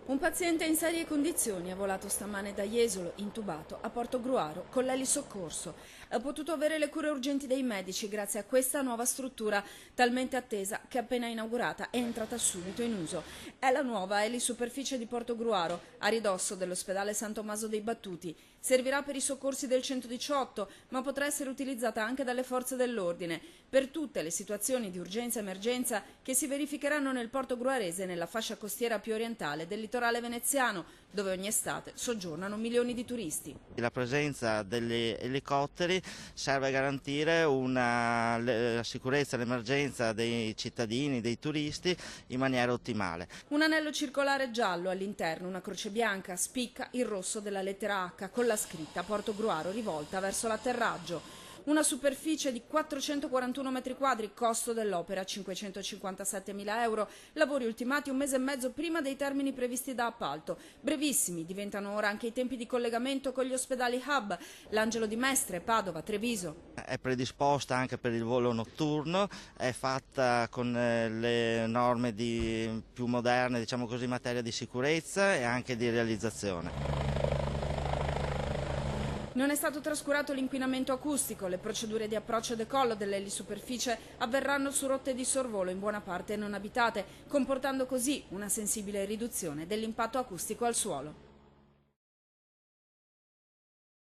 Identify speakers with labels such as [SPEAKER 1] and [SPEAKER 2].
[SPEAKER 1] Un paziente in serie condizioni è volato stamane da Jesolo, intubato, a Portogruaro, con l'elisoccorso. Ha potuto avere le cure urgenti dei medici grazie a questa nuova struttura, talmente attesa che appena inaugurata è entrata subito in uso. È la nuova elisuperficie di Portogruaro, a ridosso dell'ospedale San Tommaso dei Battuti. Servirà per i soccorsi del 118, ma potrà essere utilizzata anche dalle forze dell'ordine, per tutte le situazioni di urgenza e emergenza che si verificheranno nel portogruarese nella fascia costiera più orientale del litorale veneziano, dove ogni estate soggiornano milioni di turisti.
[SPEAKER 2] La presenza degli elicotteri serve a garantire la sicurezza e l'emergenza dei cittadini, dei turisti in maniera ottimale.
[SPEAKER 1] Un anello circolare giallo all'interno, una croce bianca, spicca il rosso della lettera H con la scritta Portogruaro rivolta verso l'atterraggio. Una superficie di 441 metri quadri, costo dell'opera 557.000 euro, lavori ultimati un mese e mezzo prima dei termini previsti da appalto. Brevissimi diventano ora anche i tempi di collegamento con gli ospedali hub, l'Angelo di Mestre, Padova, Treviso.
[SPEAKER 2] È predisposta anche per il volo notturno, è fatta con le norme più moderne, diciamo così, in materia di sicurezza e anche di realizzazione.
[SPEAKER 1] Non è stato trascurato l'inquinamento acustico, le procedure di approccio e decollo dell'elisuperficie avverranno su rotte di sorvolo in buona parte non abitate, comportando così una sensibile riduzione dell'impatto acustico al suolo.